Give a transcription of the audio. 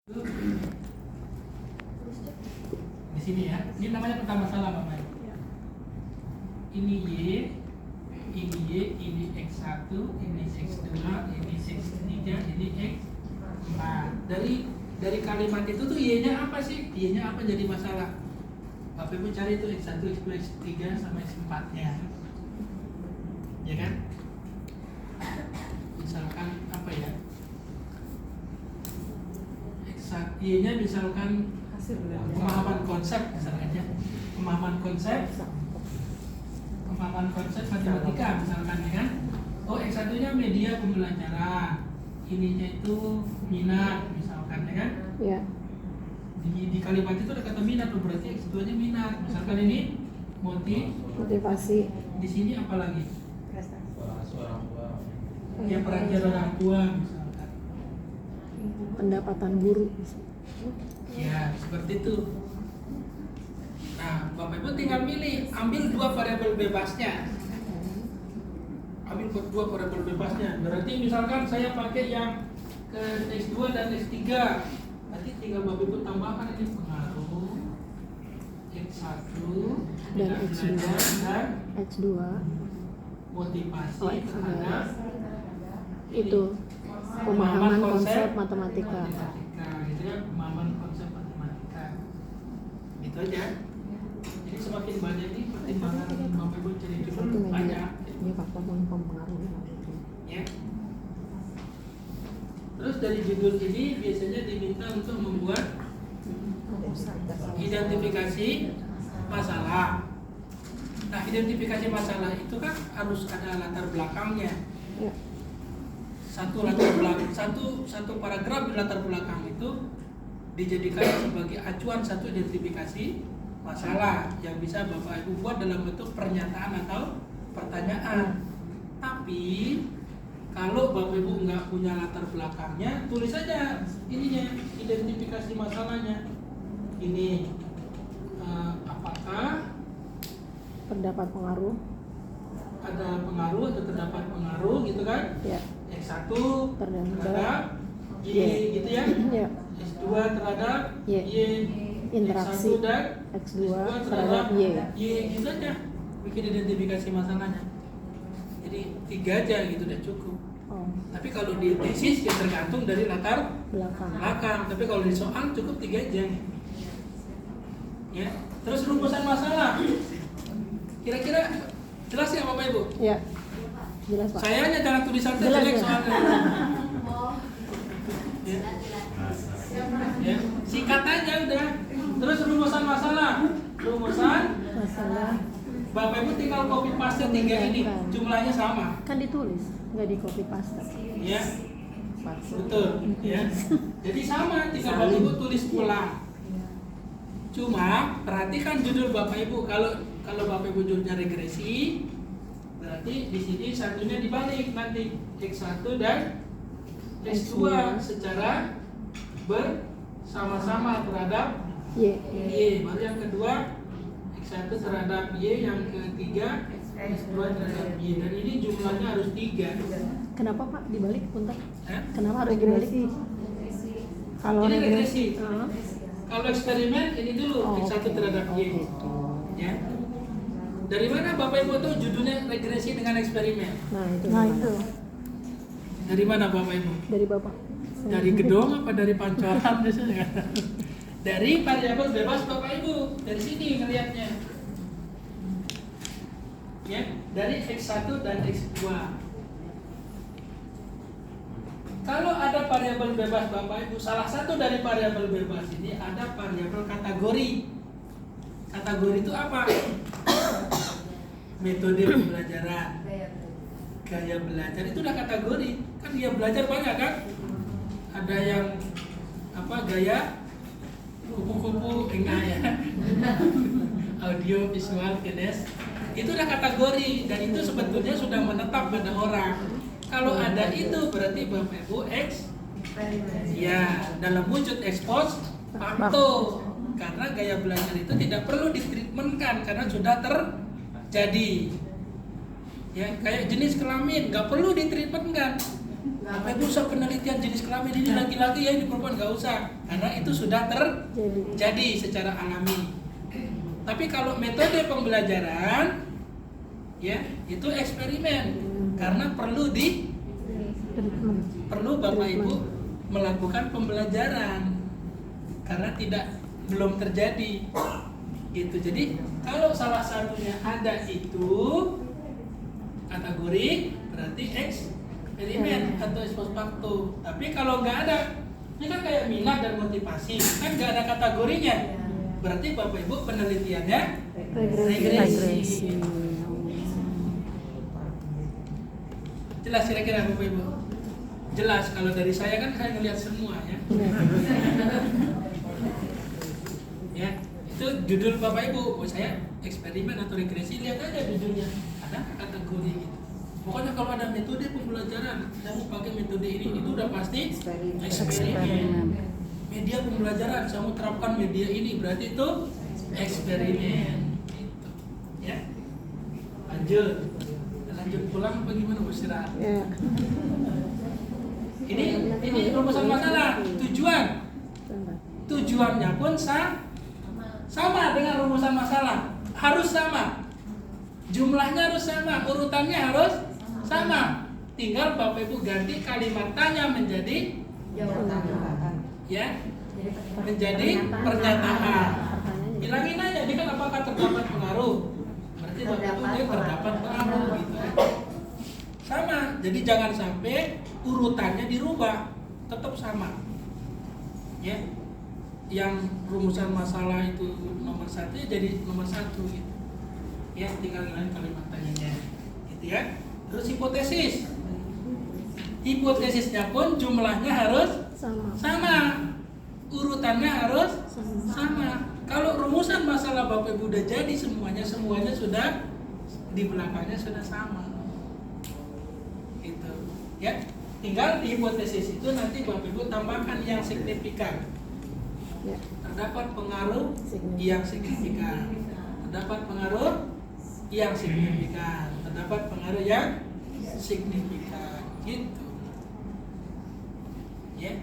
Di sini ya, ini namanya peta masalah Bapak. Ini Y, ini X1, ini X2, ini X3, ini X4. Dari kalimat itu tuh Y-nya apa sih? Y-nya apa jadi masalah? Bapak Ibu cari itu X1, X2, X3 sama X4-nya. Ya kan? Misalkan apa ya? Y-nya misalkan pemahaman konsep misalkan ya. Pemahaman konsep matematika misalkan ya kan. Oh, X1-nya media pembelajaran. Ininya itu minat misalkan ya kan. Iya. Di kalimat itu ada kata minat, berarti X2-nya minat. Misalkan ini Motivasi. Di sini apa lagi? Ya, perhatian orang tua misalkan. Pendapatan guru. Ya, seperti itu. Nah, Bapak Ibu tinggal milih, ambil dua variabel bebasnya. Ambil dua variabel bebasnya. Berarti misalkan saya pakai yang ke X2 dan X3. Nanti tinggal Bapak Ibu tambahkan ini pengaruh X1 Dan minat X2. belajar dan X2 motivasi Oh, X2. terhadap itu pemahaman konsep matematika. Gitu ya, pemahaman konsep matematika. Itu aja. Jadi semakin banyak ini pertimbangan Bapak Ibu cari Satu judul media. banyak. Ini faktor mempengaruhi. Ya. Terus dari judul ini biasanya diminta untuk membuat identifikasi masalah. Nah, identifikasi masalah itu kan harus ada latar belakangnya. Ya. Satu latar belakang, satu paragraf di latar belakang itu dijadikan sebagai acuan satu identifikasi masalah yang bisa Bapak Ibu buat dalam bentuk pernyataan atau pertanyaan. Tapi kalau Bapak Ibu nggak punya latar belakangnya, tulis saja ininya, identifikasi masalahnya. Ini apakah Pendapat pengaruh. ada pengaruh atau terdapat pengaruh gitu kan? Ya. X1 Terhadap terhadap Y Y. gitu ya. Ya. X2 terhadap Y. Y. Interaksi X1 dan X2 terhadap terhadap Y. Y gitu aja. Bikin identifikasi masalahnya. Jadi 3 aja gitu udah cukup. Oh, Tapi kalau di tesis ya tergantung dari latar belakang. belakang. Tapi kalau di soal cukup 3 aja. Ya. Terus rumusan masalah. Kira-kira jelas ya Bapak Ibu? Ya. Jelas, Pak. Sayanya jangan tulisan Jelas, jelek ya. soalnya. Ya. Ya. Singkat aja udah. Terus rumusan masalah. Rumusan Masalah Bapak Ibu tinggal copy paste 3 ini, jumlahnya sama. kan ditulis, nggak di copy paste. Ya. Betul, ya. Jadi sama, tinggal Bapak Ibu tulis ulang. Cuma perhatikan judul Bapak Ibu. Kalau Bapak Ibu judulnya regresi, berarti di sini satunya dibalik nanti X1 dan X2 secara bersama-sama terhadap Y. Y. Baru yang kedua X1 terhadap Y, yang ketiga X2 terhadap Y. Dan ini jumlahnya harus 3. Kenapa Pak dibalik punten? Eh? Kenapa harus dibalik? Kalau Ini regresi. Heeh. Kalau eksperimen ini dulu Oh, X1 oke. terhadap Y. gitu. Ya. Dari mana Bapak Ibu tuh judulnya regresi dengan eksperimen? Nah itu. Dari mana Bapak Ibu? Dari Bapak. Dari gedung apa dari pancoran biasanya? Dari variabel bebas Bapak Ibu. Dari sini ngelihatnya. Ya, dari X1 dan X2. Kalau ada variabel bebas Bapak Ibu, salah satu dari variabel bebas ini ada variabel kategori. Kategori itu apa? Metode pembelajaran, gaya belajar itu udah kategori. Kan dia belajar banyak kan? Ada yang apa gaya kupu-kupu enggak ya? Audio, visual, kines. Itu udah kategori dan itu sebetulnya sudah menetap pada orang. Kalau ada itu berarti Bapak Ibu X ya dalam wujud expose fakto. Karena gaya belajar itu tidak perlu ditreatmentkan karena sudah terjadi. Ya, kayak jenis kelamin nggak perlu ditreatmentkan. Bapak Ibu usah penelitian jenis kelamin ini laki-laki ya, ini perempuan, nggak usah, karena itu sudah terjadi secara alami. Tapi kalau metode pembelajaran ya itu eksperimen, karena perlu Bapak Ibu melakukan pembelajaran karena belum terjadi gitu. Jadi kalau salah satunya ada itu kategori berarti eksperimen atau ex post facto. Tapi kalau nggak ada, ini kan kayak minat dan motivasi, kan nggak ada kategorinya. Berarti Bapak Ibu penelitiannya regresi. Jelas kira-kira Bapak Ibu? Jelas, kalau dari saya kan saya ngelihat semua ya. Ya, itu judul Bapak Ibu. Oh, saya eksperimen atau regresi, lihat aja judulnya. Ada kategori gitu. Pokoknya kalau ada metode pembelajaran, kamu pakai metode ini, itu udah pasti eksperimen. Media pembelajaran, kamu terapkan media ini, berarti itu eksperimen. Gitu. Ya, lanjut pulang apa gimana, beristirahat? Ya. Ini rumusan masalah. Tujuannya pun sama dengan rumusan masalah, harus sama, jumlahnya harus sama, urutannya harus sama. Tinggal Bapak Ibu ganti kalimat tanya menjadi ya, menjadi pernyataan. Bilangin aja, ini kan apakah terdapat pengaruh? Berarti Bapak Ibu dia terdapat pengaruh gitu. Sama, jadi jangan sampai urutannya dirubah, tetap sama. Ya, yang rumusan masalah itu nomor 1 ya jadi nomor 1 gitu. Ya, tinggal ngilangin kalimat tanyanya, gitu ya. Terus hipotesisnya pun jumlahnya harus sama, urutannya harus sama. Kalau rumusan masalah Bapak Ibu udah jadi semuanya sudah di belakangnya sudah sama. Gitu. Ya, tinggal di hipotesis itu nanti Bapak Ibu tambahkan yang signifikan. Ya. Terdapat pengaruh yang signifikan. Terdapat pengaruh yang signifikan. Terdapat pengaruh yang signifikan. Gitu. Ya.